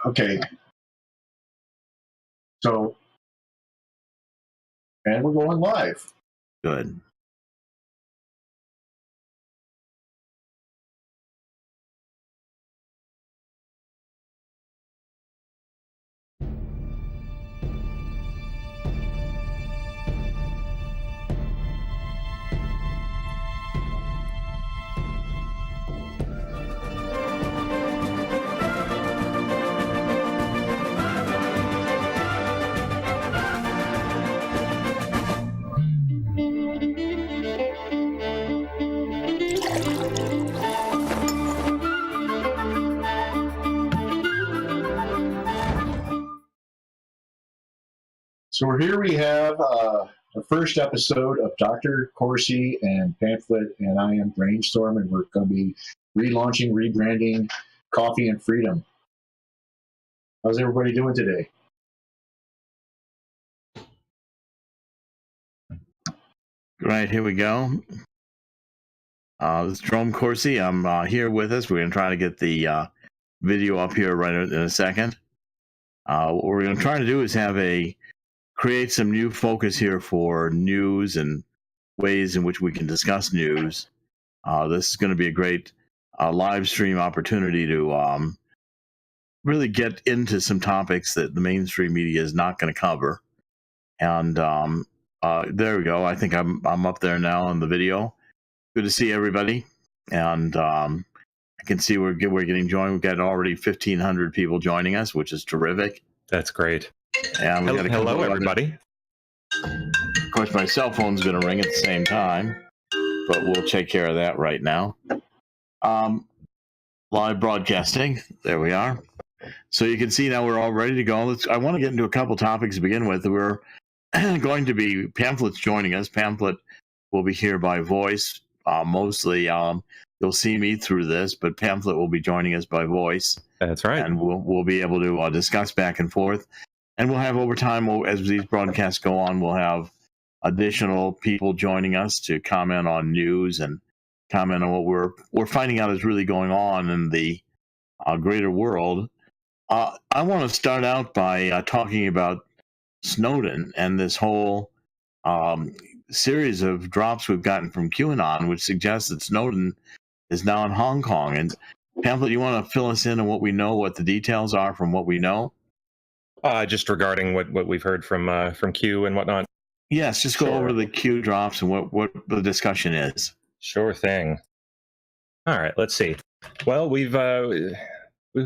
Okay. So, and we're going live. Good. So here we have the first episode of Dr. Corsi and Pamphlet and I am Brainstorm, and we're going to be relaunching, rebranding Coffee and Freedom. How's everybody doing today? Right, here we go. This is Jerome Corsi. I'm here with us. We're going to try to get the video up here right in a second. What we're going to try to do is create some new focus here for news and ways in which we can discuss news. This is going to be a great live stream opportunity to really get into some topics that the mainstream media is not going to cover. And there we go. I think I'm up there now on the video. Good to see everybody. And I can see we're getting joined. We've got already 1,500 people joining us, which is terrific. That's great. And hello, everybody. Of course, my cell phone's going to ring at the same time, but we'll take care of that right now. Live broadcasting. There we are. So you can see now we're all ready to go. I want to get into a couple topics to begin with. We're going to be Pamphlet's joining us. Pamphlet will be here by voice. Mostly, you'll see me through this, but Pamphlet will be joining us by voice. That's right. And we'll be able to discuss back and forth. And we'll have over time, as these broadcasts go on, we'll have additional people joining us to comment on news and comment on what we're finding out is really going on in the greater world. I want to start out by talking about Snowden and this whole series of drops we've gotten from QAnon, which suggests that Snowden is now in Hong Kong. And Pamphlet, you want to fill us in on what we know, what the details are from what we know? Just regarding what we've heard from Q and whatnot. Yes, just go over the Q drops and what the discussion is. Sure thing. All right, let's see. Well, we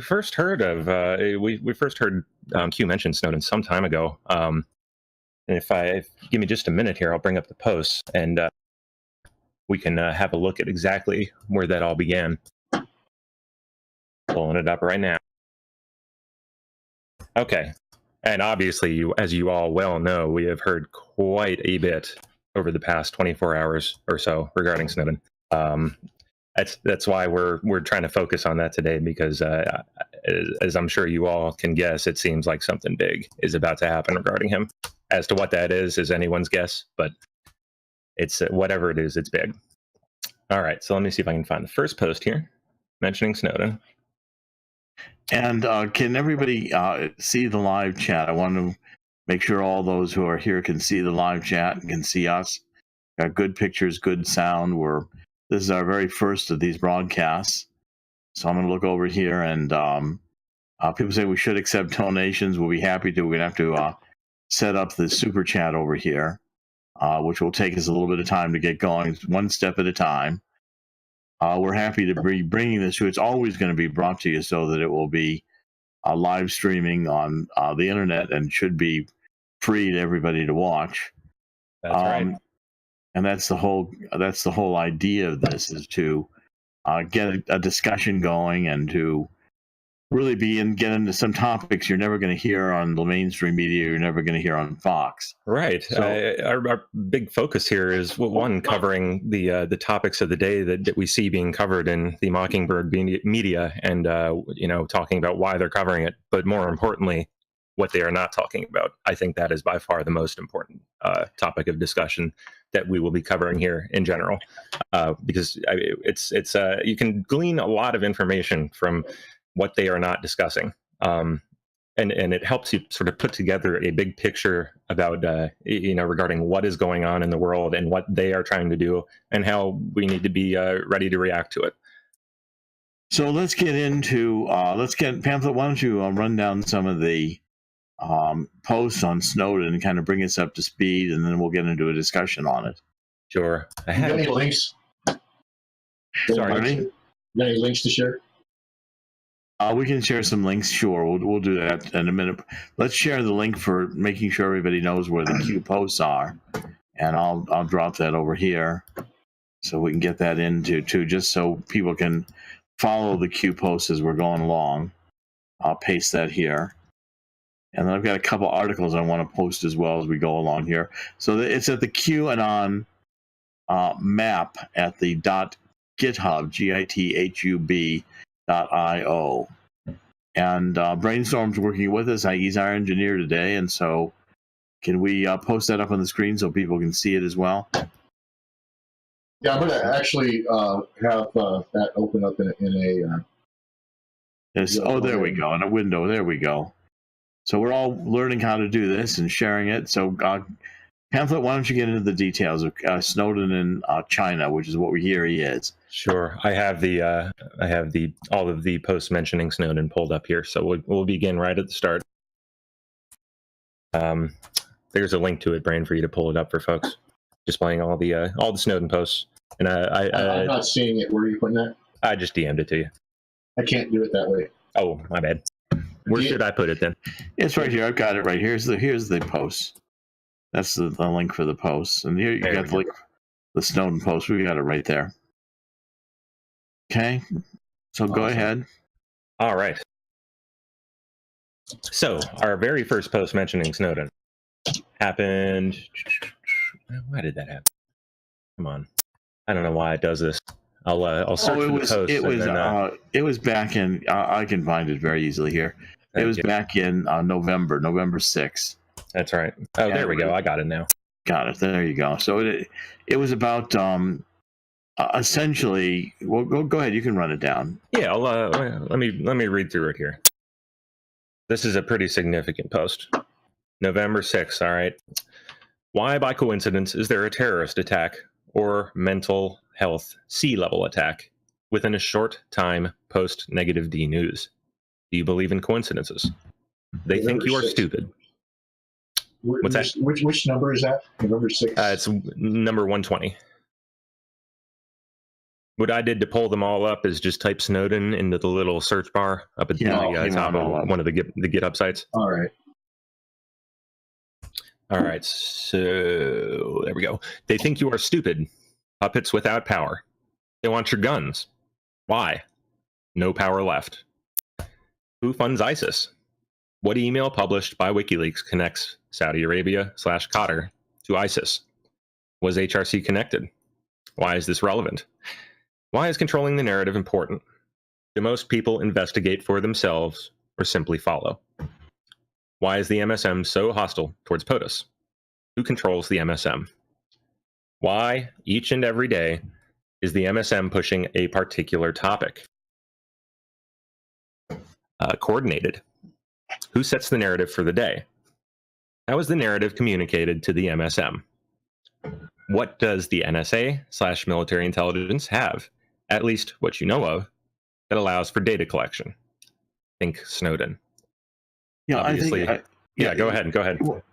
first heard Q mention Snowden some time ago. And if give me just a minute here, I'll bring up the posts and we can have a look at exactly where that all began. Pulling it up right now. Okay. And obviously, as you all well know, we have heard quite a bit over the past 24 hours or so regarding Snowden. That's why we're trying to focus on that today, because as I'm sure you all can guess, it seems like something big is about to happen regarding him. As to what that is anyone's guess, but it's whatever it is, it's big. All right, so let me see if I can find the first post here mentioning Snowden. And can everybody see the live chat? I want to make sure all those who are here can see the live chat and can see us. Got good pictures, good sound. This is our very first of these broadcasts. So I'm going to look over here, and people say we should accept donations. We'll be happy to. We're going to have to set up the super chat over here, which will take us a little bit of time to get going, one step at a time. We're happy to be bringing this to you. It's always going to be brought to you so that it will be live streaming on the internet and should be free to everybody to watch. That's right. And that's the whole idea of this, is to get a discussion going and to really get into some topics you're never going to hear on the mainstream media, you're never going to hear on Fox. Right. So, our big focus here is, one, covering the topics of the day that we see being covered in the Mockingbird media, and talking about why they're covering it, but more importantly, what they are not talking about. I think that is by far the most important topic of discussion that we will be covering here in general, because it's you can glean a lot of information from what they are not discussing. And it helps you sort of put together a big picture about regarding what is going on in the world and what they are trying to do and how we need to be ready to react to it. So let's get into Pamphlet. Why don't you run down some of the posts on Snowden and kind of bring us up to speed, and then we'll get into a discussion on it. Sure. You got any links? Sorry. You got any links to share? We can share some links. Sure, we'll do that in a minute. Let's share the link for making sure everybody knows where the Q posts are, and I'll drop that over here so we can get that into too, just so people can follow the Q posts as we're going along. I'll paste that here, and then I've got a couple articles I want to post as well as we go along here. So it's at the QAnon map at the .github GITHUB.io. And Brainstorm's working with us. He's our engineer today, and so can we post that up on the screen so people can see it as well? Yeah, I'm going to actually have that open up in a there we go, in a window. There we go. So we're all learning how to do this and sharing it. So Pamphlet, why don't you get into the details of Snowden in China, which is what we hear he is. Sure. I have all of the posts mentioning Snowden pulled up here, so we'll begin right at the start. There's a link to it, Brain, for you to pull it up for folks, displaying all the Snowden posts. And I'm not seeing it. Where are you putting that? I just DM'd it to you. I can't do it that way. Oh, my bad. Where should I put it then? It's right here. I've got it right here. Here's the post. That's the link for the posts, and here you got the link, the Snowden post. We got it right there. Okay, so go ahead. All right. So our very first post mentioning Snowden happened. Why did that happen? Come on, I don't know why it does this. I'll search for the post. It was back in. I can find it very easily here. It was back in November 6th. That's right. Oh, there we go. I got it now. Got it. There you go. So it was about essentially. Well, go ahead. You can run it down. Yeah. Let me read through it here. This is a pretty significant post. November 6th. All right. Why, by coincidence, is there a terrorist attack or mental health sea-level attack within a short time post negative D news? Do you believe in coincidences? They think you are stupid. What's that? Which number is that? November 6th? It's number 120. What I did to pull them all up is just type Snowden into the little search bar up at the top of one of the GitHub sites. All right. All right, so there we go. They think you are stupid. Puppets without power. They want your guns. Why? No power left. Who funds ISIS? What email published by WikiLeaks connects Saudi Arabia / Qatar to ISIS? Was HRC connected? Why is this relevant? Why is controlling the narrative important? Do most people investigate for themselves or simply follow? Why is the MSM so hostile towards POTUS? Who controls the MSM? Why, each and every day, is the MSM pushing a particular topic? Coordinated. Who sets the narrative for the day? How is the narrative communicated to the MSM? What does the NSA / military intelligence have, at least what you know of, that allows for data collection? Think Snowden. Yeah, obviously. Go ahead.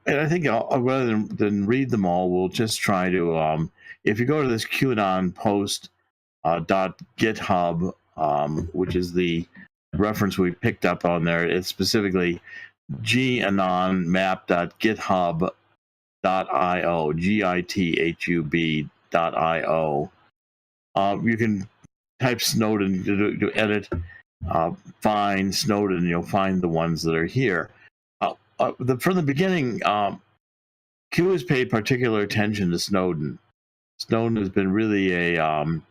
And I think rather than read them all, we'll just try to, if you go to this QAnon post .github, which is the reference we picked up on there, it's specifically GAnonmap.github.io, GITHUB.io. You can type Snowden to edit, find Snowden, you'll find the ones that are here. From the beginning, Q has paid particular attention to Snowden. Snowden has been really a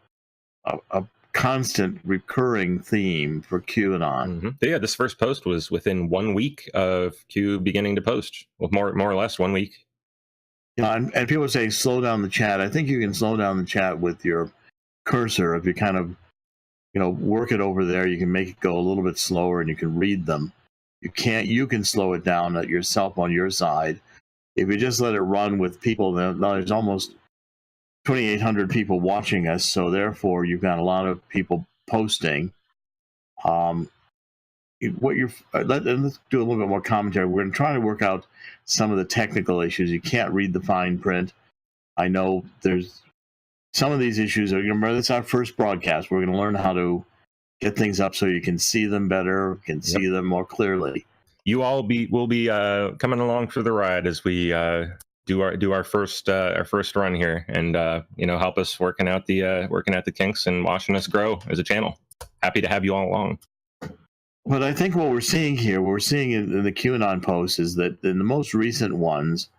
constant recurring theme for QAnon. Mm-hmm. Yeah, this first post was within 1 week of Q beginning to post, well, more or less 1 week. Yeah, and people say slow down the chat. I think you can slow down the chat with your cursor. If you kind of, work it over there, you can make it go a little bit slower, and you can read them. You can slow it down at yourself on your side. If you just let it run with people, then there's almost 2,800 people watching us, so therefore you've got a lot of people posting. Let's do a little bit more commentary. We're going to try to work out some of the technical issues. You can't read the fine print. I know there's some of these issues. Remember, this is our first broadcast. We're going to learn how to get things up so you can see them better, can see them more clearly. You all will be coming along for the ride as we do our first run here, and help us working out the kinks and watching us grow as a channel. Happy to have you all along. But I think what we're seeing in the QAnon posts is that in the most recent ones,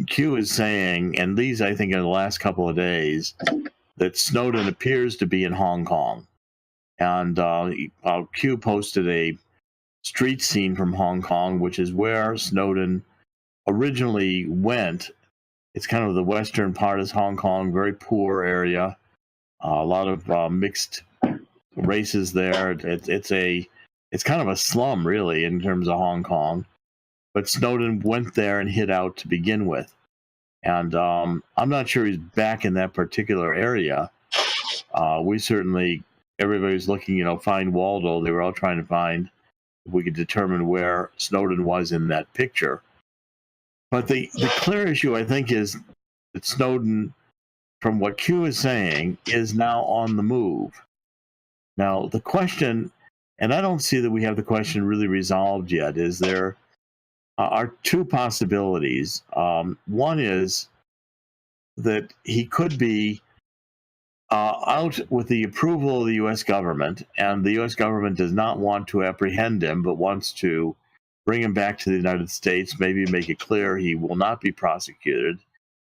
Q is saying, and these I think in the last couple of days, that Snowden appears to be in Hong Kong. And Q posted a street scene from Hong Kong, which is where Snowden originally went. It's kind of the western part of Hong Kong, very poor area, a lot of mixed races there. It's kind of a slum, really, in terms of Hong Kong. But Snowden went there and hid out to begin with. And I'm not sure he's back in that particular area. Everybody's looking, find Waldo. They were all trying to find if we could determine where Snowden was in that picture. But the clear issue, I think, is that Snowden, from what Q is saying, is now on the move. Now, the question, and I don't see that we have the question really resolved yet, is there are two possibilities. One is that he could be out with the approval of the U.S. government, and the U.S. government does not want to apprehend him, but wants to bring him back to the United States, maybe make it clear he will not be prosecuted,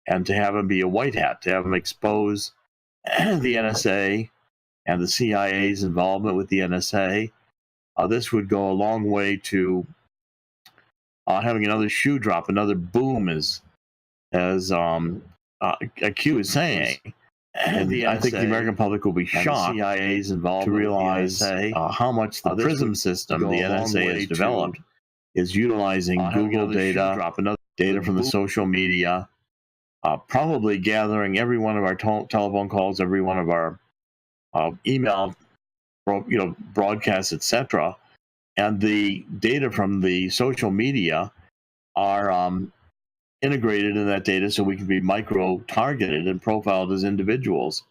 and to have him be a white hat, to have him expose the NSA and the CIA's involvement with the NSA. This would go a long way to having another shoe drop, another boom, as Q is saying. And I think the American public will be shocked CIA's involved to realize how much the PRISM system the NSA has developed is utilizing Google data, data from the social media, probably gathering every one of our telephone calls, every one of our email, broadcasts, etc. And the data from the social media are integrated in that data so we can be micro-targeted and profiled as individuals.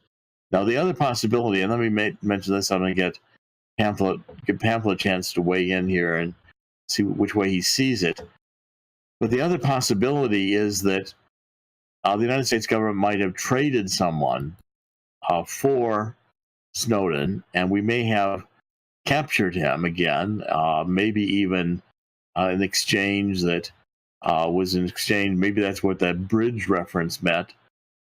Now, the other possibility, and let me mention this, I'm going to give Pamphlet a chance to weigh in here and see which way he sees it. But the other possibility is that the United States government might have traded someone for Snowden, and we may have captured him again, maybe even an exchange that was an exchange. Maybe that's what that bridge reference meant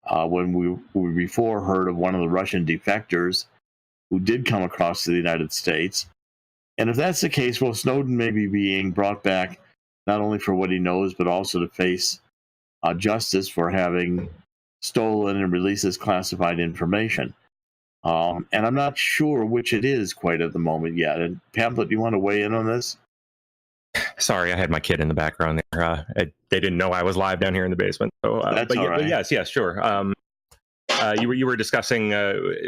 when we before heard of one of the Russian defectors who did come across to the United States. And if that's the case, well, Snowden may be being brought back not only for what he knows, but also to face justice for having stolen and released this classified information. And I'm not sure which it is quite at the moment yet. And Pamphlet, do you want to weigh in on this? Sorry, I had my kid in the background there. They didn't know I was live down here in the basement. So, That's all right. But yes, sure. You were discussing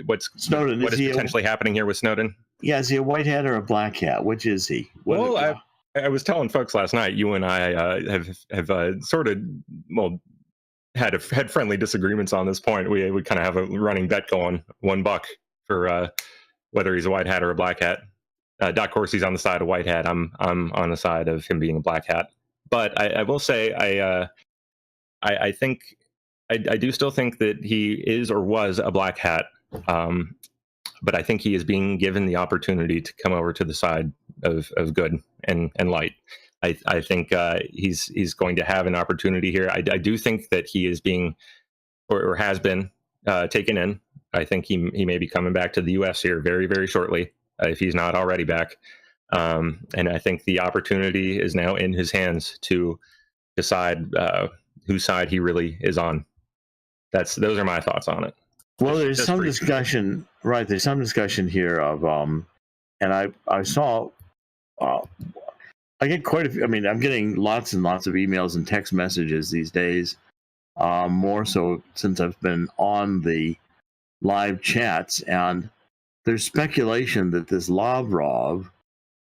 what's Snowden. What is potentially happening here with Snowden? Yeah, is he a white hat or a black hat? Which is he? I was telling folks last night. You and I have sort of had friendly disagreements on this point. We kind of have a running bet going, $1 for whether he's a white hat or a black hat. Doc Corsi's on the side of white hat. I'm on the side of him being a black hat. But I will say I think I do still think that he is or was a black hat. But I think he is being given the opportunity to come over to the side of good and light. I think he's going to have an opportunity here. I do think that he is being or has been taken in. I think he may be coming back to the U.S. here very, very shortly, if he's not already back. And I think the opportunity is now in his hands to decide whose side he really is on. Those are my thoughts on it. Well, there's some discussion, right? There's some discussion here of, and I saw uh, I get quite a few. I mean, I'm getting lots and lots of emails and text messages these days. More so since I've been on the live chats, and there's speculation that this Lavrov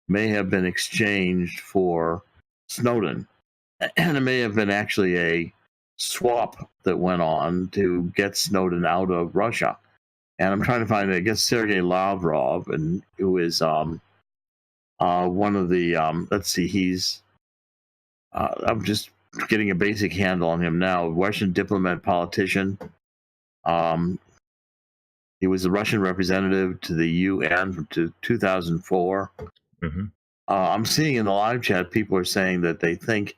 may have been exchanged for Snowden, and it may have been actually a swap that went on to get Snowden out of Russia. And I'm trying to find, I guess, Sergei Lavrov, and who is one of the, let's see, he's, I'm just getting a basic handle on him now, Russian diplomat politician. He was the Russian representative to the UN to 2004. Mm-hmm. I'm seeing in the live chat, people are saying that they think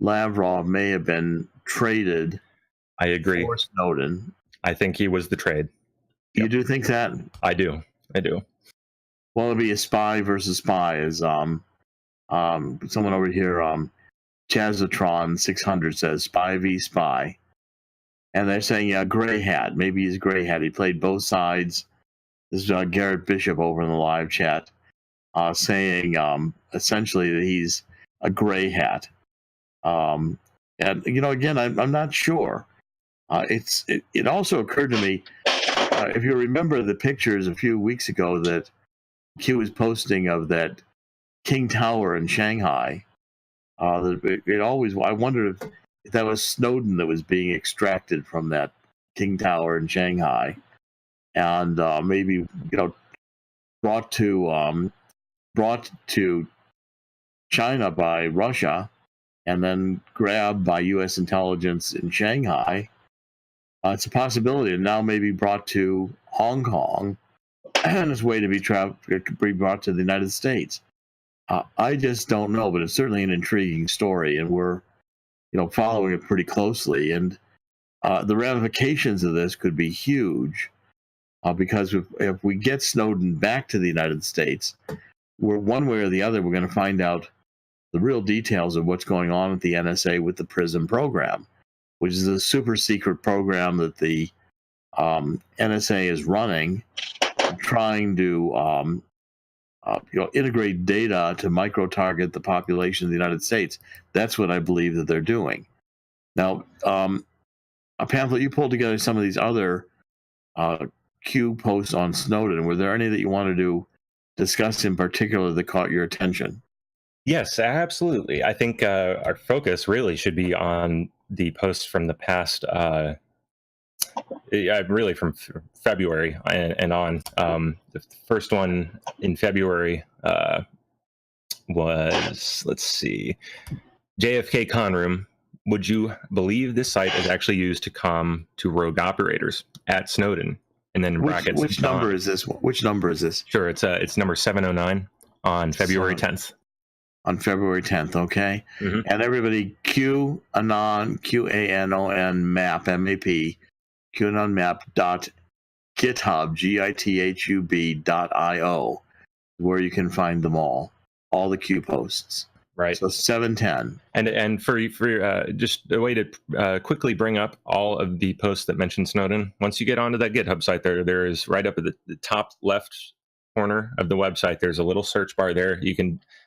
Lavrov may have been traded. I agree. For Snowden. I think he was the trade. You do think that? I do. Well, it'd be a spy versus spy, as someone over here, Chazatron 600 says, spy v spy. And they're saying, yeah, gray hat. Maybe he's gray hat. He played both sides. This is Garrett Bishop over in the live chat saying essentially that he's a gray hat. And, again, I'm not sure. It also occurred to me, if you remember the pictures a few weeks ago that Q was posting of that King Tower in Shanghai, I wondered if that was Snowden that was being extracted from that King Tower in Shanghai, and maybe brought to China by Russia, and then grabbed by U.S. intelligence in Shanghai. It's a possibility, and now maybe brought to Hong Kong, and its way to be brought to the United States. I just don't know, but it's certainly an intriguing story, and we're following it pretty closely. And the ramifications of this could be huge, because if we get Snowden back to the United States, we're one way or the other, we're going to find out the real details of what's going on at the NSA with the PRISM program, which is a super secret program that the NSA is running, trying to integrate data to micro-target the population of the United States. That's what I believe that they're doing. Now, a pamphlet, you pulled together some of these other Q posts on Snowden. Were there any that you wanted to discuss in particular that caught your attention? Yes, absolutely. I think our focus really should be on the posts from the past, really from February and on. The first one in February was, let's see, JFK Con Room. Would you believe this site is actually used to comm to rogue operators at Snowden? And then in brackets. Which number is this? Which number is this? Sure, it's number 709 on February 10th. On February 10th, okay? Mm-hmm. And everybody, QAnon, QANON map, M-A-P, QAnon map.github, GITHUB.io, where you can find them all the Q posts. Right. So 710. And for just a way to quickly bring up all of the posts that mention Snowden, once you get onto that GitHub site, there is right up at the top left corner of the website, there's a little search bar there.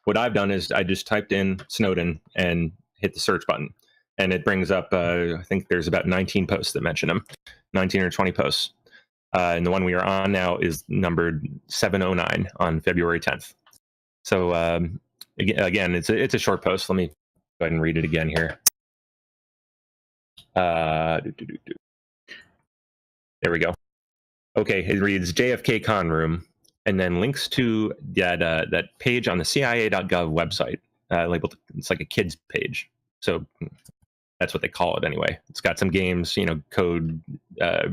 What I've done is I just typed in Snowden and hit the search button, and it brings up, I think there's about 19 posts that mention him, 19 or 20 posts. And the one we are on now is numbered 709 on February 10th. So again, it's a short post. Let me go ahead and read it again here. There we go. Okay, it reads JFK Con Room, and then links to that page on the CIA.gov website, labeled, it's like a kids page. So that's what they call it anyway. It's got some games, code,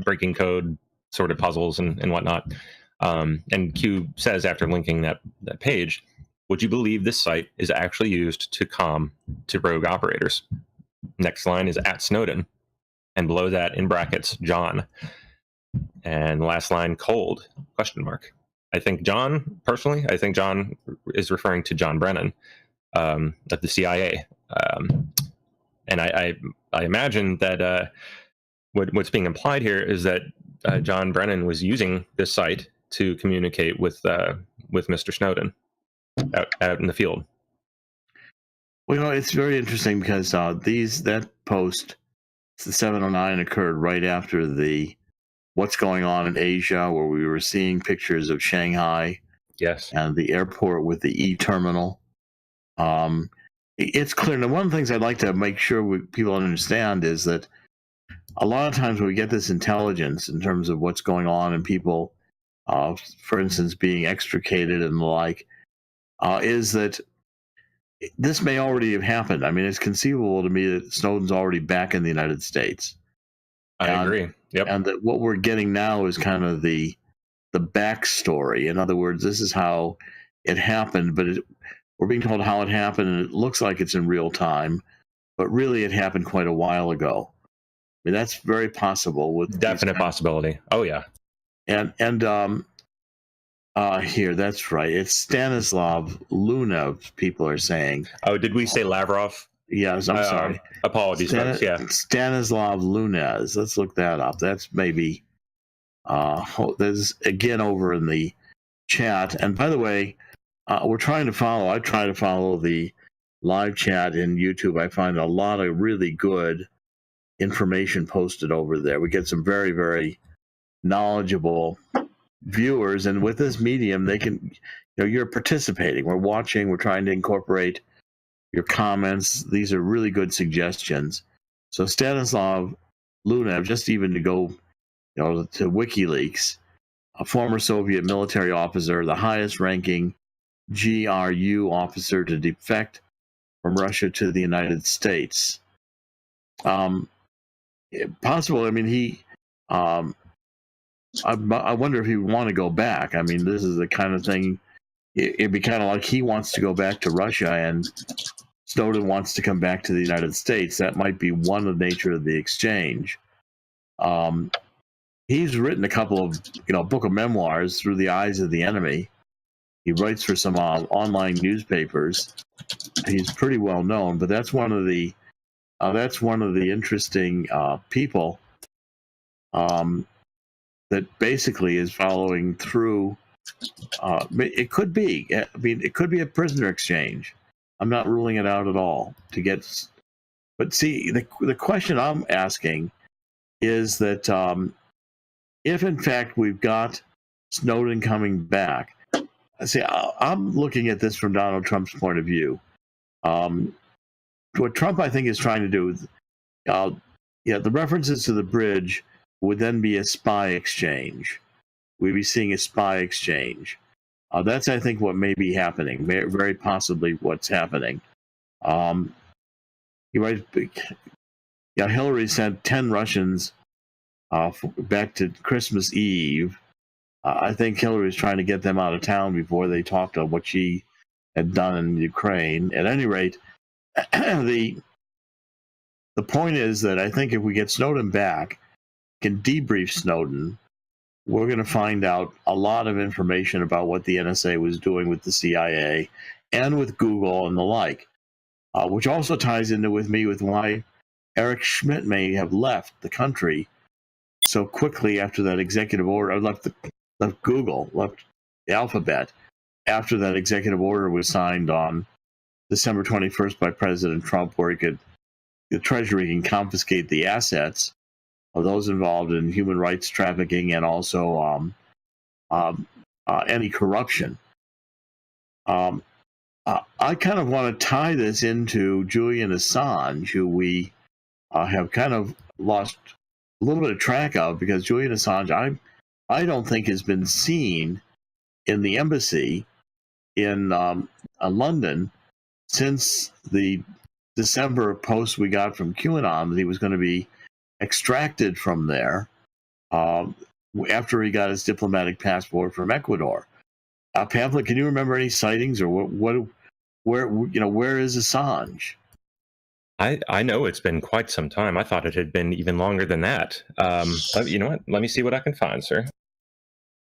breaking code sort of puzzles and whatnot. And Q says after linking that page, would you believe this site is actually used to comm to rogue operators? Next line is at Snowden, and below that in brackets, John. And last line, cold, ? I think John is referring to John Brennan of the CIA. And I imagine that what's being implied here is that John Brennan was using this site to communicate with Mr. Snowden. out in the field. Well, it's very interesting because that post, the 709, occurred right after the what's going on in Asia, where we were seeing pictures of Shanghai, yes, and the airport with the e-terminal. It's clear. And one of the things I'd like to make sure people understand is that a lot of times when we get this intelligence in terms of what's going on and people, for instance, being extricated and the like, is that this may already have happened. I mean, it's conceivable to me that Snowden's already back in the United States. I agree. Yep. And that what we're getting now is kind of the backstory. In other words, this is how it happened, but we're being told how it happened, and it looks like it's in real time, but really it happened quite a while ago. I mean, that's very possible. With definite possibility. Oh yeah. And here, that's right. It's Stanislav Luna, people are saying. Oh, did we say Lavrov? Yes, I'm sorry. Apologies, folks. Yeah. Stanislav Lunez. Let's look that up. That's maybe there's again over in the chat. And by the way, we're trying to follow. I try to follow the live chat in YouTube. I find a lot of really good information posted over there. We get some very, very knowledgeable viewers, and with this medium, they can, you're participating. We're watching. We're trying to incorporate your comments. These are really good suggestions. So Stanislav Lunev, just even to go, to WikiLeaks, a former Soviet military officer, the highest-ranking GRU officer to defect from Russia to the United States. Possible. I mean, he. I wonder if he would want to go back. I mean, this is the kind of thing. It'd be kind of like he wants to go back to Russia, and Snowden wants to come back to the United States. That might be one of the nature of the exchange. He's written a couple of, book of memoirs, Through the Eyes of the Enemy. He writes for some online newspapers. He's pretty well known, but that's one of the interesting people that basically is following through. It could be. I mean, it could be a prisoner exchange. I'm not ruling it out at all. But see, the question I'm asking is that if in fact we've got Snowden coming back. See, I'm looking at this from Donald Trump's point of view. What Trump, I think, is trying to do, the references to the bridge would then be a spy exchange. We'd be seeing a spy exchange. That's, I think, what may be happening. Very possibly what's happening. Hillary sent 10 Russians back to Christmas Eve. I think Hillary was trying to get them out of town before they talked on what she had done in Ukraine. At any rate, the point is that I think if we get Snowden back, can debrief Snowden, we're going to find out a lot of information about what the NSA was doing with the CIA and with Google and the like, which also ties into with why Eric Schmidt may have left the country so quickly after that executive order. Left Google, left the Alphabet after that executive order was signed on December 21st by President Trump, where the Treasury can confiscate the assets of those involved in human rights trafficking and also any corruption. I kind of want to tie this into Julian Assange, who we have kind of lost a little bit of track of, because Julian Assange, I don't think has been seen in the embassy in London since the December post we got from QAnon that he was going to be extracted from there after he got his diplomatic passport from Ecuador. Pamphlet, can you remember any sightings, or where is Assange? I know it's been quite some time. I thought it had been even longer than that. You know what? Let me see what I can find, sir.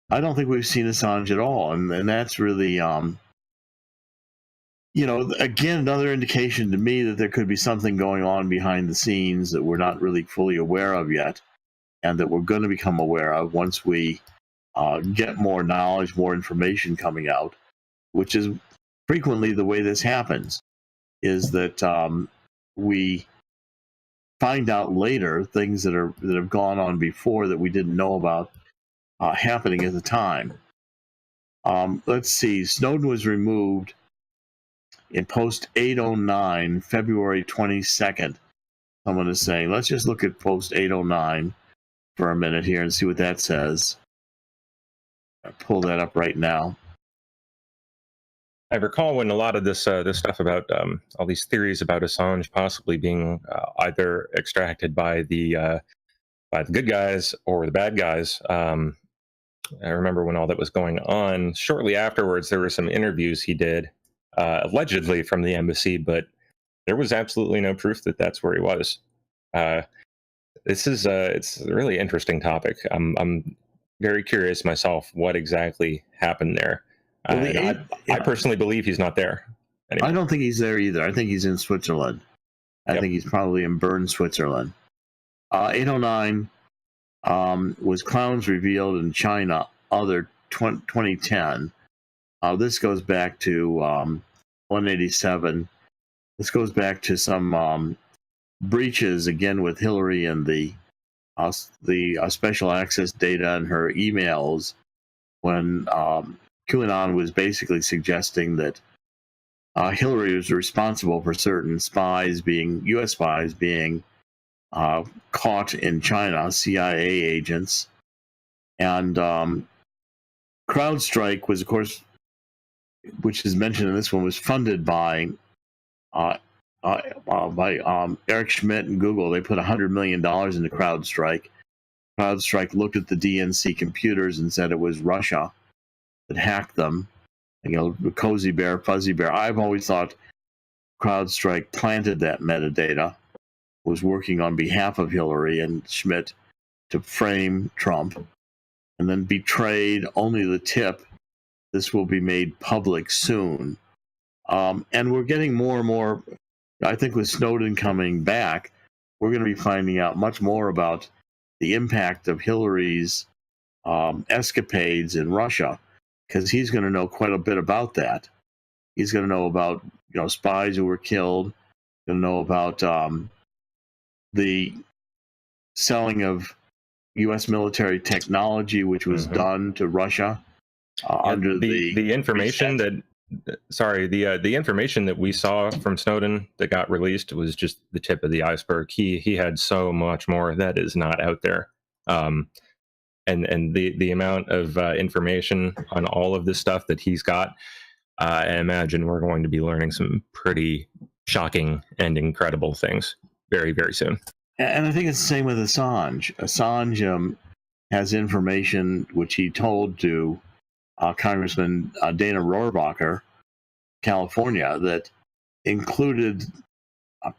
I don't think we've seen Assange at all, and that's really, again, another indication to me that there could be something going on behind the scenes that we're not really fully aware of yet, and that we're going to become aware of once we get more knowledge, more information coming out, which is frequently the way this happens is that we find out later things that have gone on before that we didn't know about happening at the time. Let's see. Snowden was removed in post 809, February 22nd. Someone is saying, let's just look at post 809 for a minute here and see what that says. I'll pull that up right now. I recall when a lot of this stuff about all these theories about Assange possibly being either extracted by the good guys or the bad guys. I remember when all that was going on. Shortly afterwards, there were some interviews he did, allegedly from the embassy, but there was absolutely no proof that that's where he was. It's a really interesting topic. I'm very curious myself what exactly happened there. I personally believe he's not there anymore. I don't think he's there either. I think he's in Switzerland. I think he's probably in Bern, Switzerland. 809 was clowns revealed in China, other 2010. This goes back to 187. This goes back to some breaches again with Hillary and the special access data and her emails when QAnon was basically suggesting that Hillary was responsible for certain U.S. spies being caught in China, CIA agents. And CrowdStrike was, of course, which is mentioned in this one, was funded by Eric Schmidt and Google. They put $100 million into CrowdStrike. CrowdStrike looked at the DNC computers and said it was Russia that hacked them. Cozy Bear, Fuzzy Bear. I've always thought CrowdStrike planted that metadata, was working on behalf of Hillary and Schmidt to frame Trump, and then betrayed only the tip. This will be made public soon. And we're getting more and more, I think with Snowden coming back, we're going to be finding out much more about the impact of Hillary's escapades in Russia, because he's going to know quite a bit about that. He's going to know about spies who were killed, going to know about the selling of U.S. military technology, which was done to Russia under the information that. Sorry, the information that we saw from Snowden that got released was just the tip of the iceberg. He had so much more that is not out there, and the amount of information on all of this stuff that he's got, I imagine we're going to be learning some pretty shocking and incredible things very, very soon. And I think it's the same with Assange. Assange has information which he told to Congressman Dana Rohrabacher, California, that included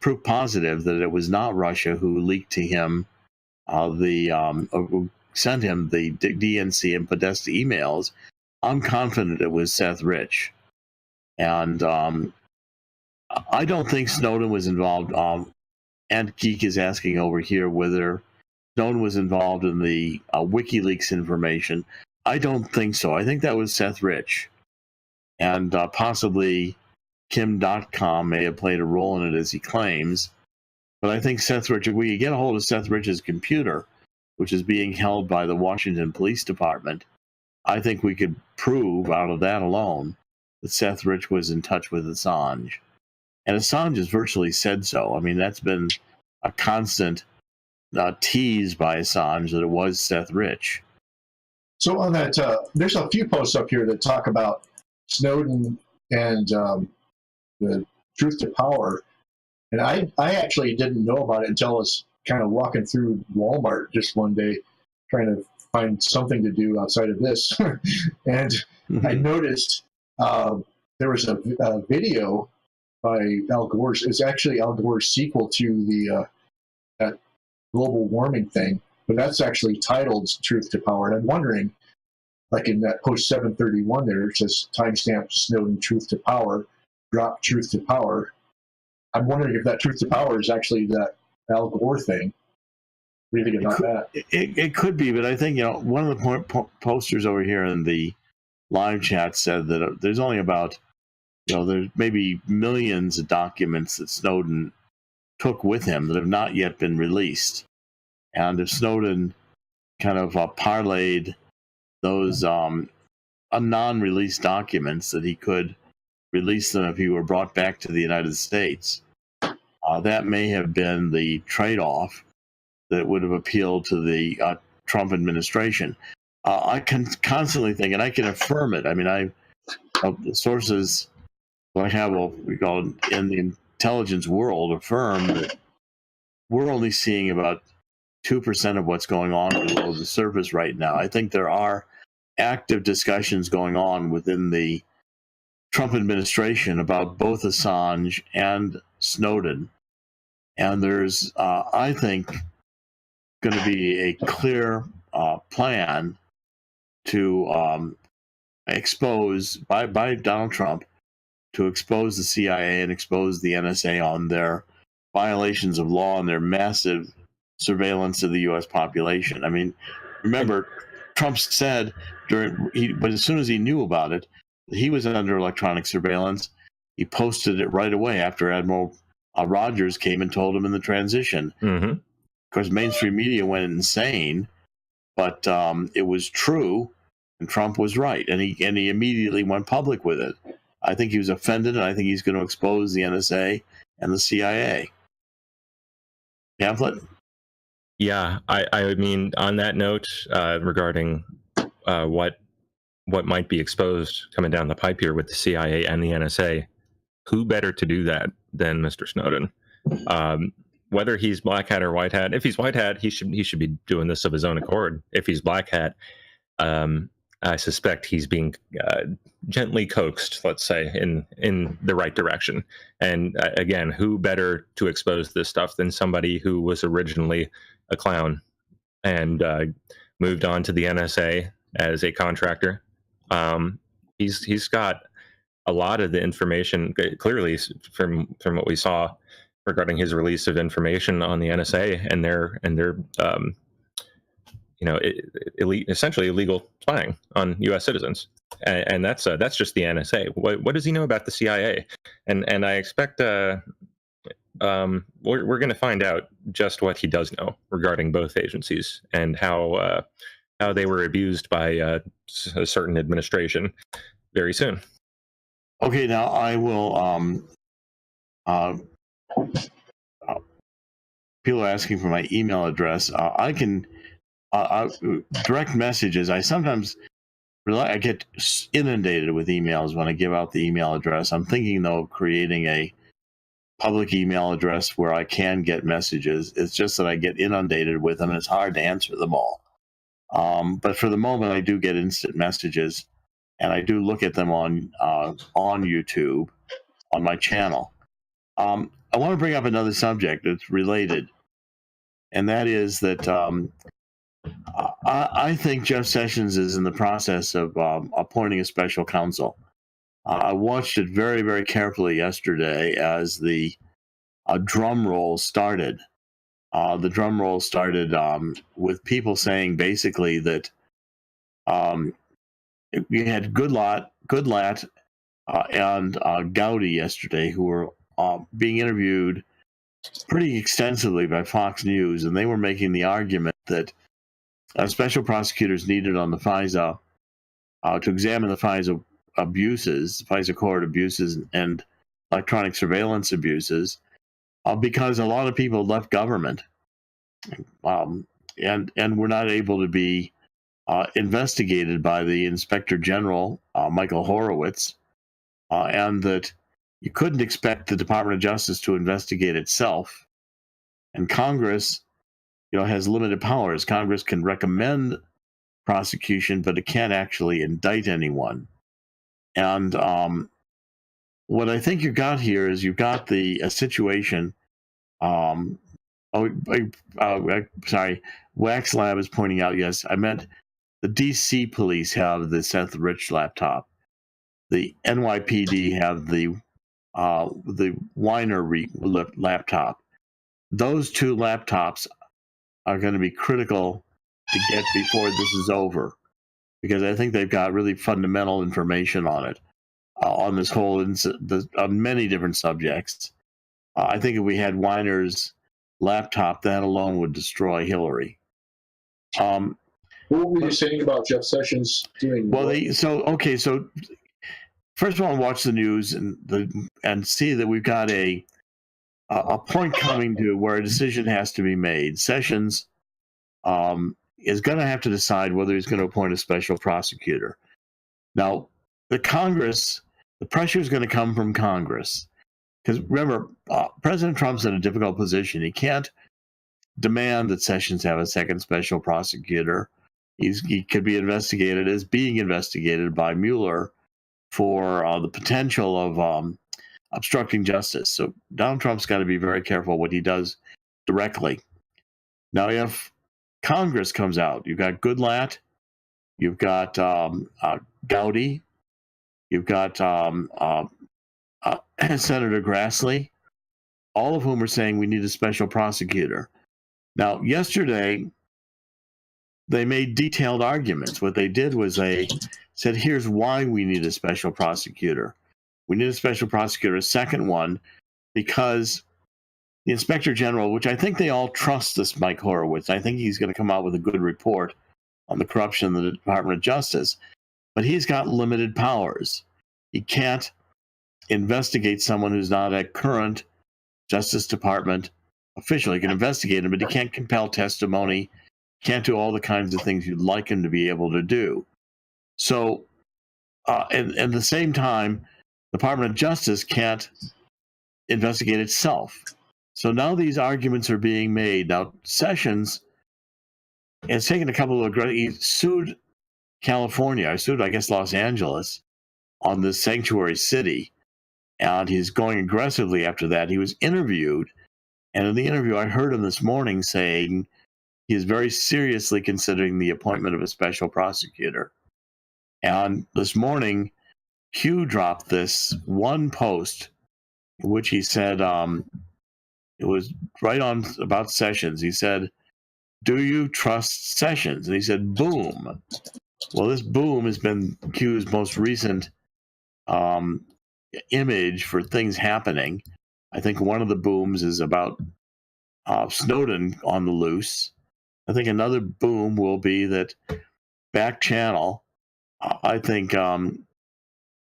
proof positive that it was not Russia who leaked to him sent him the DNC and Podesta emails. I'm confident it was Seth Rich. And I don't think Snowden was involved. And Geek is asking over here whether Snowden was involved in the WikiLeaks information. I don't think so. I think that was Seth Rich. And possibly Kim.com may have played a role in it, as he claims. But I think Seth Rich, if we could get a hold of Seth Rich's computer, which is being held by the Washington Police Department, I think we could prove out of that alone that Seth Rich was in touch with Assange. And Assange has virtually said so. I mean, that's been a constant tease by Assange that it was Seth Rich. So on that, there's a few posts up here that talk about Snowden and the truth to power. And I actually didn't know about it until I was kind of walking through Walmart just one day, trying to find something to do outside of this. And I noticed there was a video by Al Gore's. It's actually Al Gore's sequel to the that global warming thing, but that's actually titled Truth to Power. And I'm wondering, like in that post 731 there, it says timestamp Snowden Truth to Power, drop Truth to Power. I'm wondering if that Truth to Power is actually that Al Gore thing. What do you think about that? It could be, but I think, one of the posters over here in the live chat said that there's only about there's maybe millions of documents that Snowden took with him that have not yet been released. And if Snowden kind of parlayed those non-released documents, that he could release them if he were brought back to the United States, that may have been the trade-off that would have appealed to the Trump administration. I can constantly think, and I can affirm it. I mean, the sources I have, we call it in the intelligence world, affirm that we're only seeing about 2% of what's going on below the surface right now. I think there are active discussions going on within the Trump administration about both Assange and Snowden. And there's, I think, going to be a clear plan to expose, by Donald Trump, to expose the CIA and expose the NSA on their violations of law and their massive surveillance of the U.S. population. I mean, remember, Trump said but as soon as he knew about it, he was under electronic surveillance. He posted it right away after Admiral Rogers came and told him in the transition. Mm-hmm. Of course, mainstream media went insane, but it was true, and Trump was right, and he immediately went public with it. I think he was offended, and I think he's going to expose the NSA and the CIA. Pamphlet? Yeah, I mean, on that note, regarding what might be exposed coming down the pipe here with the CIA and the NSA, who better to do that than Mr. Snowden? Whether he's black hat or white hat, if he's white hat, he should be doing this of his own accord. If he's black hat, I suspect he's being gently coaxed, let's say, in the right direction. And again, who better to expose this stuff than somebody who was originally a clown and moved on to the NSA as a contractor? He's got a lot of the information, clearly from what we saw regarding his release of information on the NSA and their essentially illegal spying on U.S. citizens, and that's just the NSA. What does he know about the CIA? And I expect we're going to find out just what he does know regarding both agencies and how they were abused by a certain administration very soon. Okay, now I will. People are asking for my email address. I can direct messages. I sometimes I get inundated with emails when I give out the email address. I'm thinking, though, of creating a public email address where I can get messages. It's just that I get inundated with them, and it's hard to answer them all. But for the moment, I do get instant messages, and I do look at them on YouTube, on my channel. I want to bring up another subject that's related, and that is that I think Jeff Sessions is in the process of appointing a special counsel. I watched it very, very carefully yesterday as the drum roll started. The drum roll started with people saying basically that we had Goodlatte and Gowdy yesterday, who were being interviewed pretty extensively by Fox News, and they were making the argument that special prosecutors needed on the FISA to examine the FISA abuses, FISA court abuses, and electronic surveillance abuses, because a lot of people left government and were not able to be investigated by the Inspector General, Michael Horowitz, and that you couldn't expect the Department of Justice to investigate itself. And Congress, has limited powers. Congress can recommend prosecution, but it can't actually indict anyone. And what I think you got here is you've got a situation. Sorry, Wax Lab is pointing out. Yes, I meant the DC police have the Seth Rich laptop. The NYPD have the Weiner laptop. Those two laptops are going to be critical to get before this is over, because I think they've got really fundamental information on it. on this whole on many different subjects. I think if we had Weiner's laptop, that alone would destroy Hillary. What were you saying about Jeff Sessions doing? Well, so first of all, watch the news and see that we've got a point coming to where a decision has to be made. Sessions is going to have to decide whether he's going to appoint a special prosecutor. Now, the pressure is going to come from Congress. Because remember, President Trump's in a difficult position. He can't demand that Sessions have a second special prosecutor. He could be being investigated by Mueller for the potential of obstructing justice. So Donald Trump's got to be very careful what he does directly. Now, if Congress comes out, you've got Goodlatte, you've got Gowdy, you've got Senator Grassley, all of whom are saying we need a special prosecutor. Now, yesterday, they made detailed arguments. What they did was they said, here's why we need a special prosecutor. We need a special prosecutor, a second one, because the Inspector General, which I think they all trust this Mike Horowitz, I think he's going to come out with a good report on the corruption in the Department of Justice, but he's got limited powers. He can't investigate someone who's not a current Justice Department official. He can investigate him, but he can't compel testimony, can't do all the kinds of things you'd like him to be able to do. So, and at the same time, the Department of Justice can't investigate itself. So now these arguments are being made. Now, Sessions has taken a couple of he sued California, I guess Los Angeles, on this sanctuary city, and he's going aggressively after that. He was interviewed, and in the interview, I heard him this morning saying he is very seriously considering the appointment of a special prosecutor. And this morning, Hugh dropped this one post in which he said, it was right on about Sessions. He said, "Do you trust Sessions?" And he said, "Boom." Well, this boom has been Hugh's most recent image for things happening. I think one of the booms is about Snowden on the loose. I think another boom will be that back channel. I think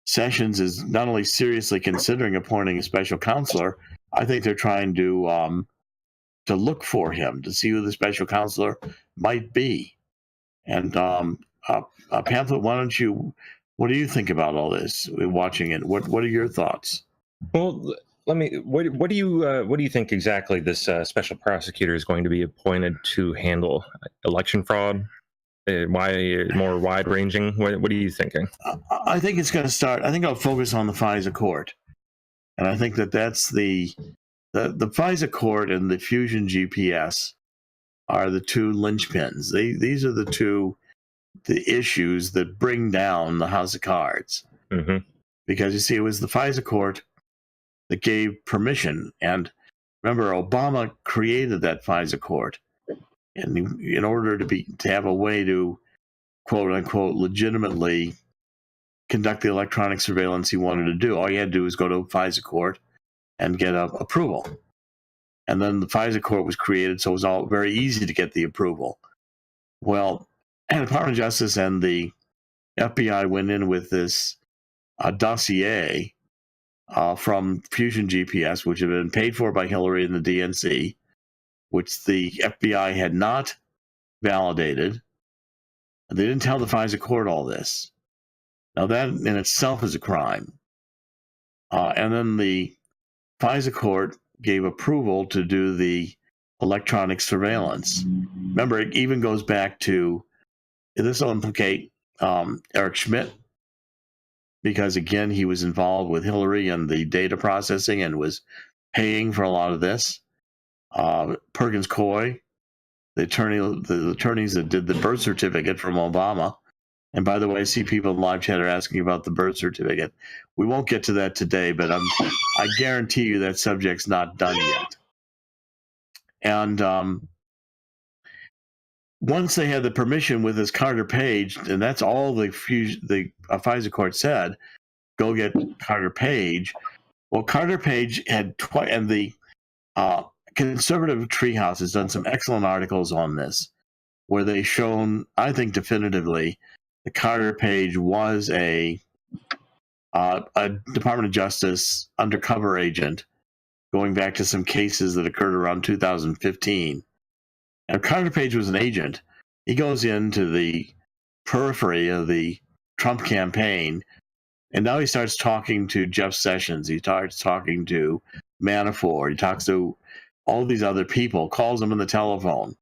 Sessions is not only seriously considering appointing a special counselor, I think they're trying to look for him, to see who the special counselor might be. And Pamphlet, what do you think about all this? Watching it, what are your thoughts? Well, what do you think exactly this special prosecutor is going to be appointed to handle? Election fraud? Why more wide ranging? What are you thinking? I think it's going to start. I think I'll focus on the FISA court, and I think that's the FISA court and the Fusion GPS are the two linchpins. These are the issues that bring down the House of Cards. Mm-hmm. Because you see, it was the FISA court that gave permission, and remember, Obama created that FISA court, and in order to have a way to quote unquote legitimately conduct the electronic surveillance he wanted to do, all you had to do was go to FISA court and get approval. And then the FISA court was created, so it was all very easy to get the approval. Well, and the Department of Justice and the FBI went in with this dossier from Fusion GPS, which had been paid for by Hillary and the DNC, which the FBI had not validated. They didn't tell the FISA court all this. Now that in itself is a crime. And then the FISA court gave approval to do the electronic surveillance. Remember, it even goes back to, this will implicate Eric Schmidt, because again, he was involved with Hillary and the data processing and was paying for a lot of this. Perkins Coie, the attorneys that did the birth certificate from Obama. And by the way, I see people in live chat are asking about the birth certificate. We won't get to that today, but I guarantee you that subject's not done yet. And once they had the permission with this Carter Page, and that's all the FISA court said, go get Carter Page. Well, Carter Page had and the Conservative Treehouse has done some excellent articles on this, where they've shown, I think, definitively that Carter Page was a Department of Justice undercover agent, going back to some cases that occurred around 2015. And Carter Page was an agent. He goes into the periphery of the Trump campaign, and now he starts talking to Jeff Sessions. He starts talking to Manafort. He talks to all these other people, calls them on the telephone.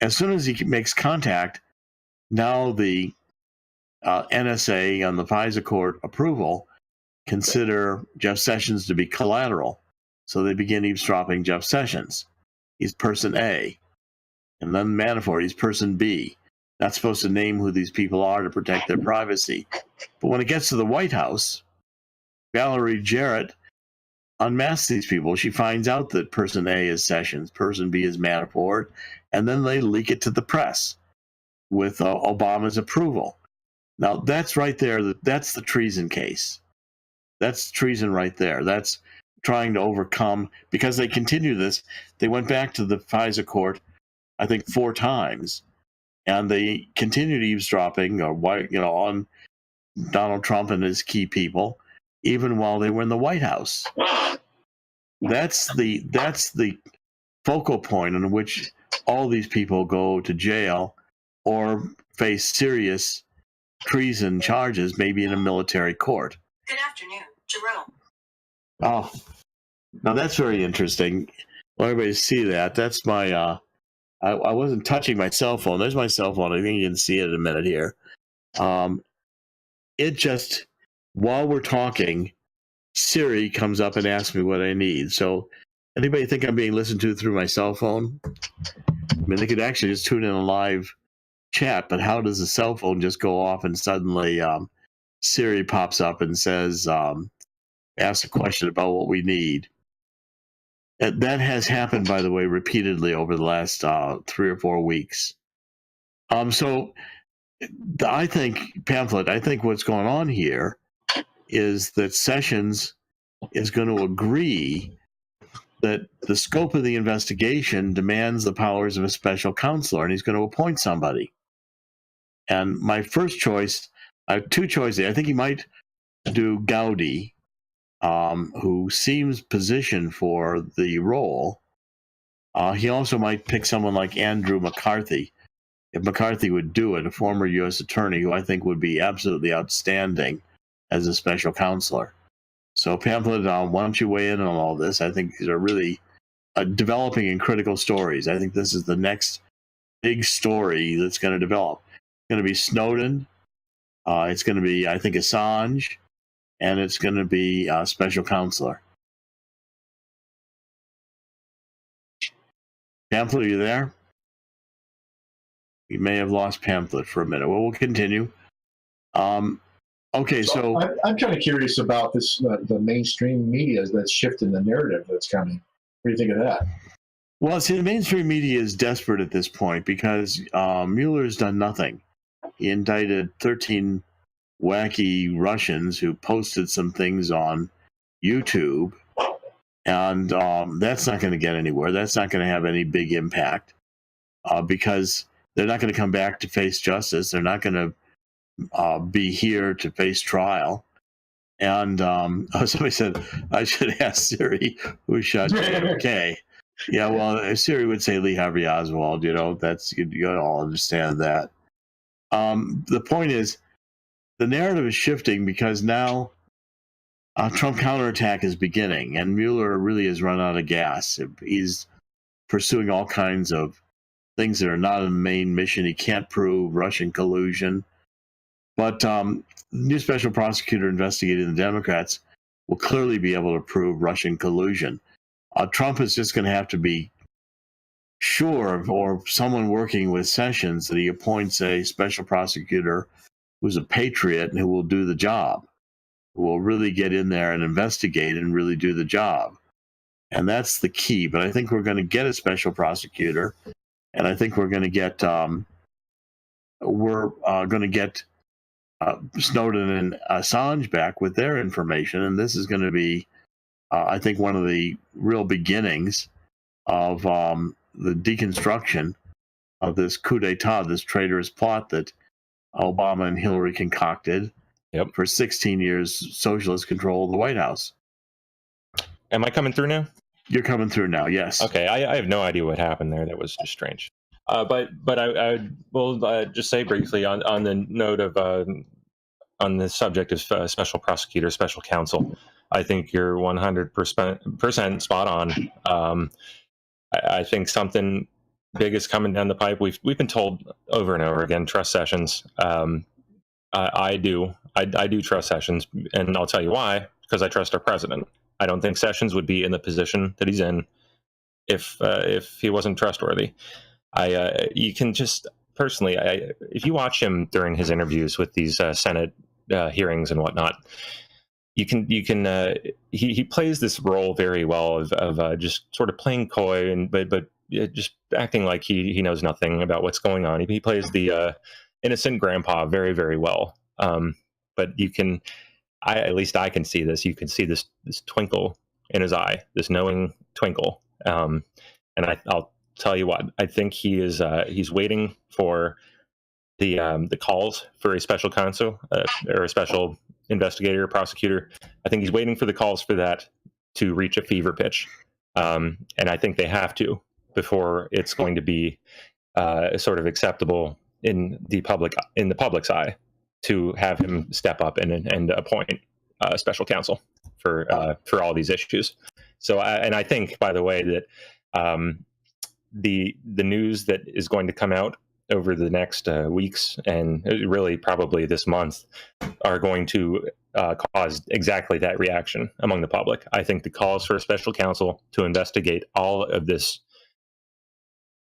As soon as he makes contact, now the NSA on the FISA court approval consider Jeff Sessions to be collateral. So they begin eavesdropping Jeff Sessions. He's person A. And then Manafort, he's person B. Not supposed to name who these people are to protect their privacy. But when it gets to the White House, Valerie Jarrett unmasks these people. She finds out that person A is Sessions, person B is Manafort, and then they leak it to the press with Obama's approval. Now, that's right there. That's the treason case. That's treason right there. That's trying to overcome, because they continue this. They went back to the FISA court, I think, 4 times, and they continued eavesdropping on Donald Trump and his key people, even while they were in the White House. That's the focal point in which all these people go to jail or face serious treason charges, maybe in a military court. Good afternoon, Jerome. Oh, now that's very interesting. Well, everybody see that. That's my, I wasn't touching my cell phone. There's my cell phone. I think you can see it in a minute here. It just, while we're talking, Siri comes up and asks me what I need. So anybody think I'm being listened to through my cell phone? I mean, they could actually just tune in a live chat, but how does the cell phone just go off and suddenly Siri pops up and says, asks a question about what we need? That has happened, by the way, repeatedly over the last 3 or 4 weeks. So I think, Pamphlet, I think what's going on here is that Sessions is going to agree that the scope of the investigation demands the powers of a special counselor, and he's going to appoint somebody. And my first choice, I have 2 choices. I think he might do Gowdy, who seems positioned for the role. He also might pick someone like Andrew McCarthy. If McCarthy would do it, a former U.S. attorney who I think would be absolutely outstanding as a special counselor. So, Pamphlet, why don't you weigh in on all this? I think these are really developing in critical stories. I think this is the next big story that's going to develop. It's going to be Snowden. It's going to be, I think, Assange. And it's going to be a special counselor. Pamphlet, are you there? We may have lost Pamphlet for a minute. Well, we'll continue. Okay, so I'm kind of curious about this, the mainstream media that's shifting the narrative that's coming. What do you think of that? Well, see, the mainstream media is desperate at this point because Mueller's done nothing. He indicted 13 wacky Russians who posted some things on YouTube, and that's not going to get anywhere. That's not going to have any big impact because they're not going to come back to face justice. They're not going to be here to face trial. And somebody said I should ask Siri who shot JFK. Yeah, well, Siri would say Lee Harvey Oswald. That's you all understand that. The point is, the narrative is shifting because now Trump counterattack is beginning, and Mueller really has run out of gas. He's pursuing all kinds of things that are not in the main mission. He can't prove Russian collusion. But the new special prosecutor investigating the Democrats will clearly be able to prove Russian collusion. Trump is just going to have to be sure, or someone working with Sessions, that he appoints a special prosecutor who's a patriot and who will do the job, who will really get in there and investigate and really do the job. And that's the key. But I think we're going to get a special prosecutor, and I think we're going to get Snowden and Assange back with their information, and this is going to be, I think, one of the real beginnings of the deconstruction of this coup d'etat, this traitorous plot that Obama and Hillary concocted for 16 years, socialist control of the White House. Am I coming through now? You're coming through now, yes. Okay, I have no idea what happened there. That was just strange. But I will just say briefly on the note of on the subject of special prosecutor, special counsel. I think you're 100% spot on. I think something big is coming down the pipe. We've been told over and over again, trust Sessions. I do trust Sessions, and I'll tell you why. Because I trust our president. I don't think Sessions would be in the position that he's in if he wasn't trustworthy. You can just personally, if you watch him during his interviews with these Senate hearings and whatnot, you can he plays this role very well of just sort of playing coy and but just acting like he knows nothing about what's going on. He plays the innocent grandpa very, very well. But you can, at least I can see this. You can see this twinkle in his eye, this knowing twinkle. And I'll tell you what, I think he's waiting for the calls for a special counsel or a special investigator or prosecutor. I think he's waiting for the calls for that to reach a fever pitch. And I think they have to before it's going to be sort of acceptable in the public's eye to have him step up and appoint special counsel for all these issues. So, and I think, by the way, that the news that is going to come out over the next weeks and really probably this month are going to cause exactly that reaction among the public. I think the calls for a special counsel to investigate all of this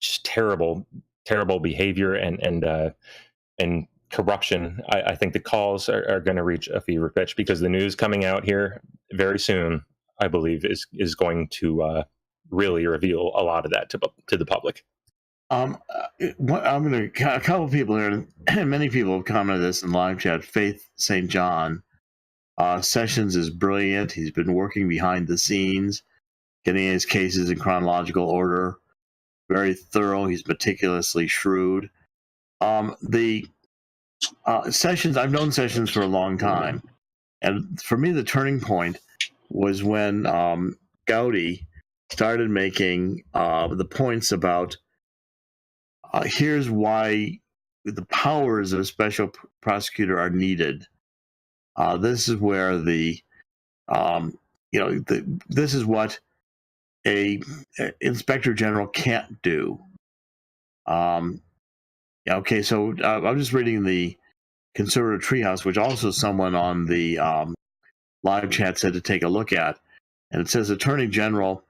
just terrible behavior and corruption, I think the calls are going to reach a fever pitch because the news coming out here very soon, I believe, is going to really reveal a lot of that to the public. I'm going to, a couple of people here, and many people have commented this in live chat. Faith St. John, Sessions is brilliant. He's been working behind the scenes, getting his cases in chronological order. Very thorough. He's meticulously shrewd. Sessions, I've known Sessions for a long time. And for me, the turning point was when Gowdy started making the points about here's why the powers of a special prosecutor are needed. This is where this is what a inspector general can't do. Okay, so I'm just reading the Conservative Treehouse, which also someone on the live chat said to take a look at, and it says Attorney General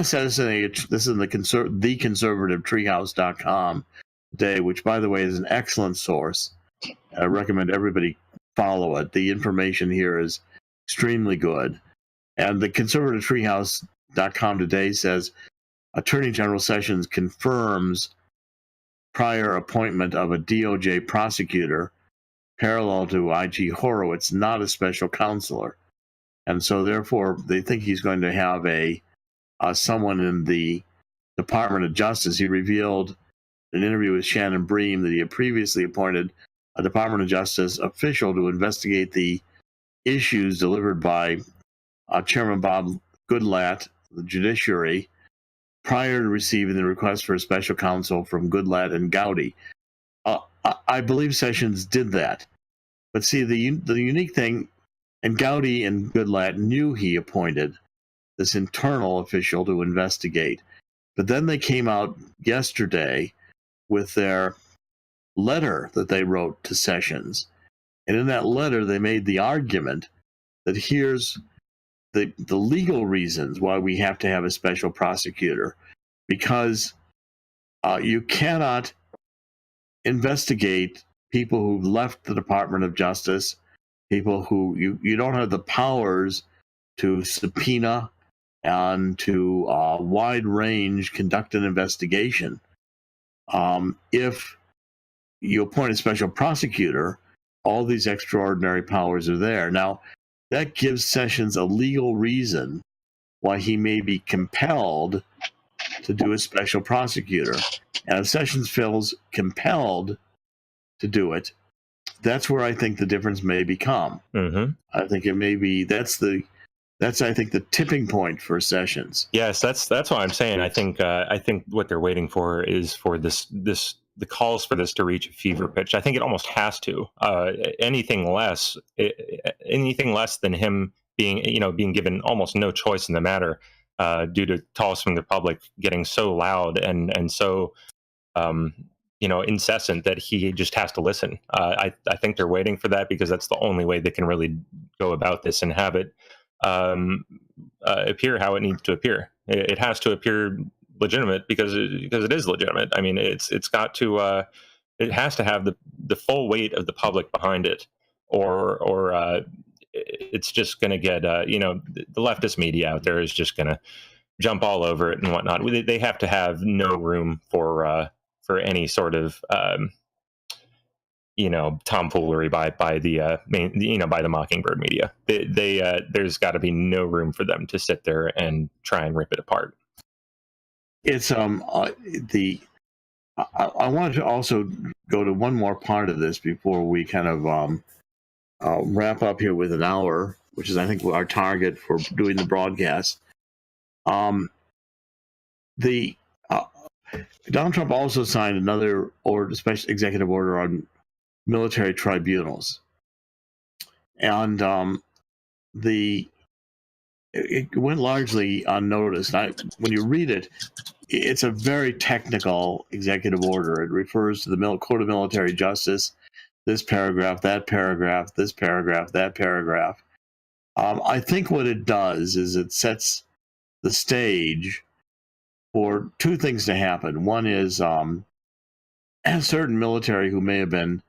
says this is in the theconservativetreehouse.com today, which, by the way, is an excellent source. I recommend everybody follow it. The information here is extremely good. And the conservativetreehouse.com today says Attorney General Sessions confirms prior appointment of a DOJ prosecutor parallel to IG Horowitz, not a special counselor. And so therefore they think he's going to have someone in the Department of Justice. He revealed in an interview with Shannon Bream that he had previously appointed a Department of Justice official to investigate the issues delivered by Chairman Bob Goodlatte, the judiciary, prior to receiving the request for a special counsel from Goodlatte and Gowdy. I believe Sessions did that. But see, the unique thing, and Gowdy and Goodlatte knew he appointed this internal official to investigate. But then they came out yesterday with their letter that they wrote to Sessions. And in that letter, they made the argument that here's the legal reasons why we have to have a special prosecutor, because you cannot investigate people who left the Department of Justice, people who you don't have the powers to subpoena and to wide range conduct an investigation. If you appoint a special prosecutor, all these extraordinary powers are there. Now, that gives Sessions a legal reason why he may be compelled to do a special prosecutor. And if Sessions feels compelled to do it, that's where I think the difference may become. Mm-hmm. I think it may be that's I think the tipping point for Sessions. Yes, that's what I'm saying. I think what they're waiting for is for the calls for this to reach a fever pitch. I think it almost has to. Anything less than him being given almost no choice in the matter due to calls from the public getting so loud and so incessant that he just has to listen. I think they're waiting for that because that's the only way they can really go about this and have it appear how it needs to appear. It has to appear legitimate because it is legitimate. I mean, it has to have the full weight of the public behind it, or it's just going to get the leftist media out there is just going to jump all over it and whatnot. They have to have no room for any sort of tomfoolery by the by the Mockingbird media. There's got to be no room for them to sit there and try and rip it apart. It's I wanted to also go to one more part of this before we kind of wrap up here with an hour, which is I think our target for doing the broadcast. Donald Trump also signed another special executive order on military tribunals, and it went largely unnoticed. When you read it, it's a very technical executive order. It refers to the Code of Military Justice, this paragraph, that paragraph, this paragraph, that paragraph. I think what it does is it sets the stage for two things to happen. One is certain military who may have been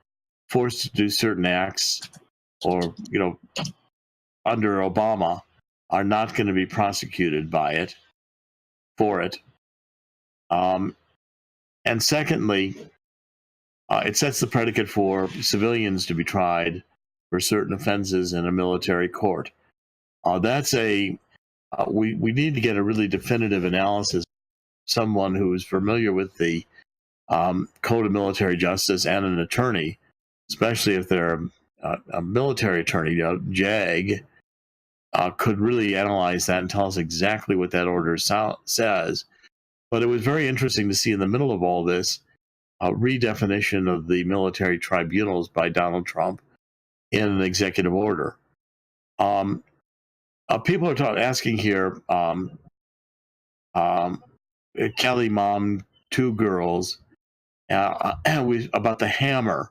forced to do certain acts or, under Obama are not going to be prosecuted for it. And secondly, it sets the predicate for civilians to be tried for certain offenses in a military court. We need to get a really definitive analysis. Someone who is familiar with the Code of Military Justice and an attorney, especially if they're a military attorney, JAG, could really analyze that and tell us exactly what that order says. But it was very interesting to see in the middle of all this a redefinition of the military tribunals by Donald Trump in an executive order. People are asking here, Kelly mom, two girls, about the hammer.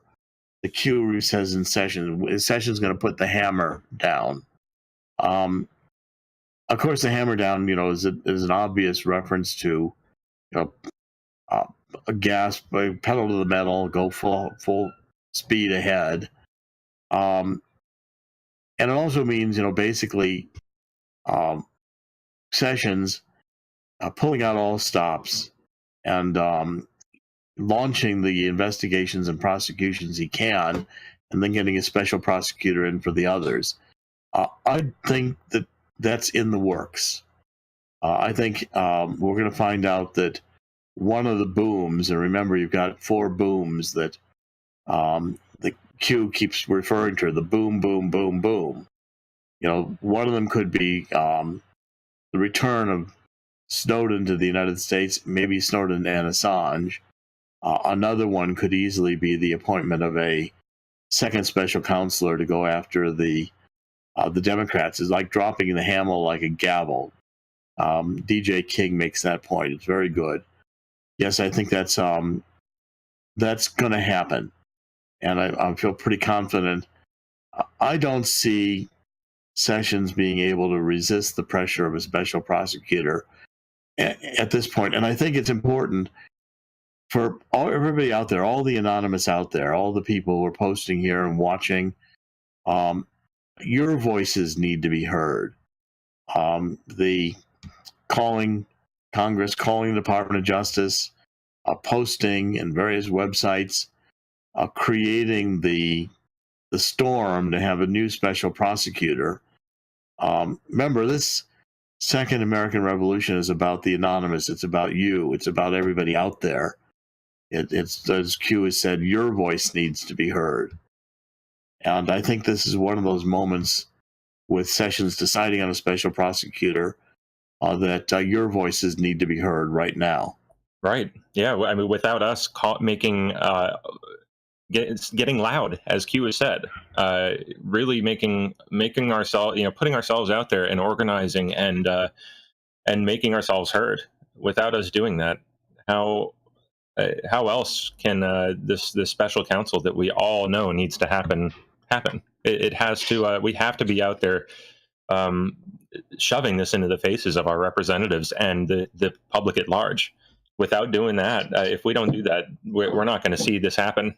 The Q says in Sessions going to put the hammer down. Of course, the hammer down, is an obvious reference to, a gas, pedal to the metal, go full speed ahead. And it also means, basically, Sessions pulling out all stops and launching the investigations and prosecutions he can, and then getting a special prosecutor in for the others. I think that's in the works. I think we're going to find out that one of the booms, and remember, you've got four booms that the Q keeps referring to, the boom, boom, boom, boom. One of them could be the return of Snowden to the United States, maybe Snowden and Assange. Another one could easily be the appointment of a second special counselor to go after the Democrats. Is like dropping the hammer like a gavel. DJ King makes that point. It's very good. Yes, I think that's going to happen, and I feel pretty confident. I don't see Sessions being able to resist the pressure of a special prosecutor at this point, and I think it's important for everybody out there, all the anonymous out there, all the people who are posting here and watching. Your voices need to be heard. The calling Congress, calling the Department of Justice, posting in various websites, creating the the storm to have a new special prosecutor. Remember, this Second American Revolution is about the anonymous. It's about you. It's about everybody out there. It's, as Q has said, your voice needs to be heard. And I think this is one of those moments with Sessions deciding on a special prosecutor that your voices need to be heard right now. Right. Yeah. I mean, without us getting loud, as Q has said, really making ourselves, putting ourselves out there and organizing and making ourselves heard. Without us doing that, how else can this special counsel that we all know needs to happen? It has to. We have to be out there shoving this into the faces of our representatives and the public at large. Without doing that, if we don't do that, we're not going to see this happen.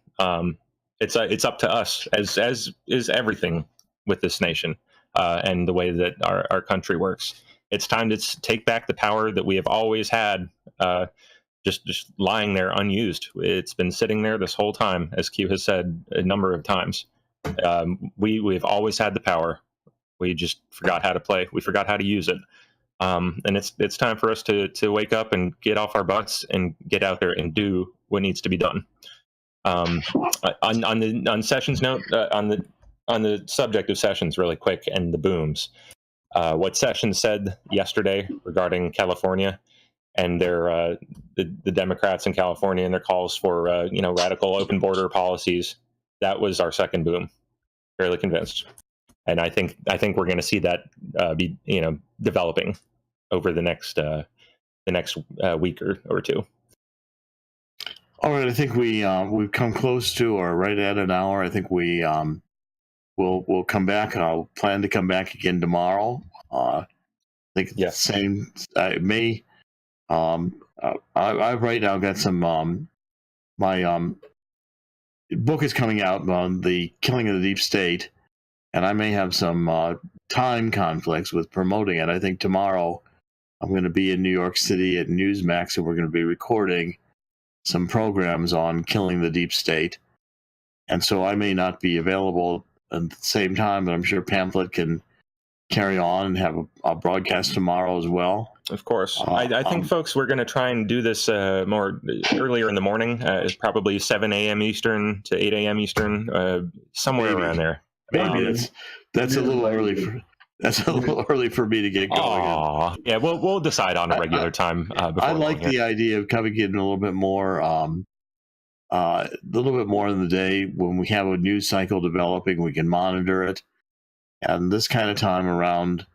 It's up to us, as is everything with this nation and the way that our country works. It's time to take back the power that we have always had, just lying there unused. It's been sitting there this whole time, as Q has said a number of times. We've always had the power. We just forgot how to play. We forgot how to use it. And it's time for us to wake up and get off our butts and get out there and do what needs to be done. On Sessions' note, on the subject of Sessions, really quick, and the booms. What Sessions said yesterday regarding California and their the Democrats in California and their calls for radical open border policies, that was our second boom. Fairly convinced. And I think we're going to see that be developing over the next week or two. All right, I think we've come close to or right at an hour. I think we'll come back. I'll plan to come back again tomorrow. I think Yeah. same. I've right now got some. My book is coming out on the killing of the deep state. And I may have some time conflicts with promoting it. I think tomorrow I'm going to be in New York City at Newsmax, and we're going to be recording some programs on killing the deep state. And so I may not be available at the same time, but I'm sure Pamphlet can carry on and have a broadcast tomorrow as well. Of course. I think, folks, we're going to try and do this more earlier in the morning. It's probably 7 a.m. Eastern to 8 a.m. Eastern, somewhere around there. Maybe that's a little early for me to get going. Yeah, we'll decide on a regular time. Before I like the idea of coming in a little bit more in the day when we have a news cycle developing. We can monitor it, and this kind of time around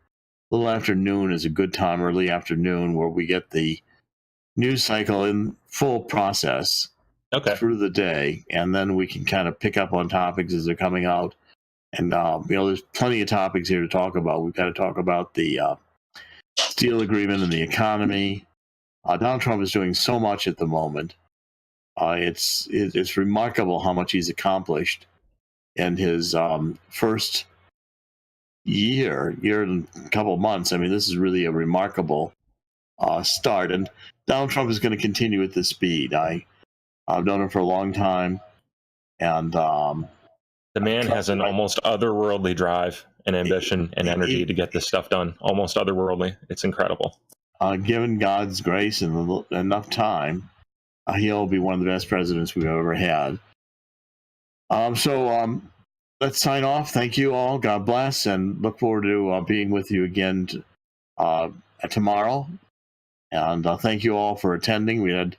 a little afternoon is a good time, early afternoon, where we get the news cycle in full process through the day, and then we can kind of pick up on topics as they're coming out. And, there's plenty of topics here to talk about. We've got to talk about the steel agreement and the economy. Donald Trump is doing so much at the moment. It's remarkable how much he's accomplished in his first year and a couple of months. I mean, this is really a remarkable start. And Donald Trump is going to continue at this speed. I've known him for a long time. And the man has an almost otherworldly drive and ambition and energy to get this stuff done. Almost otherworldly. It's incredible. Given God's grace and enough time, he'll be one of the best presidents we've ever had. So let's sign off. Thank you all. God bless, and look forward to being with you again tomorrow. And thank you all for attending. We had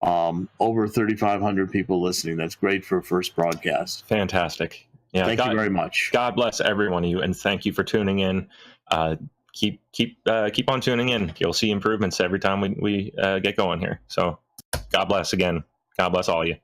over 3,500 people listening. That's great for a first broadcast. Fantastic. Yeah. Thank you very much. God bless every one of you, and thank you for tuning in. Keep on tuning in. You'll see improvements every time we get going here. So God bless again. God bless all of you.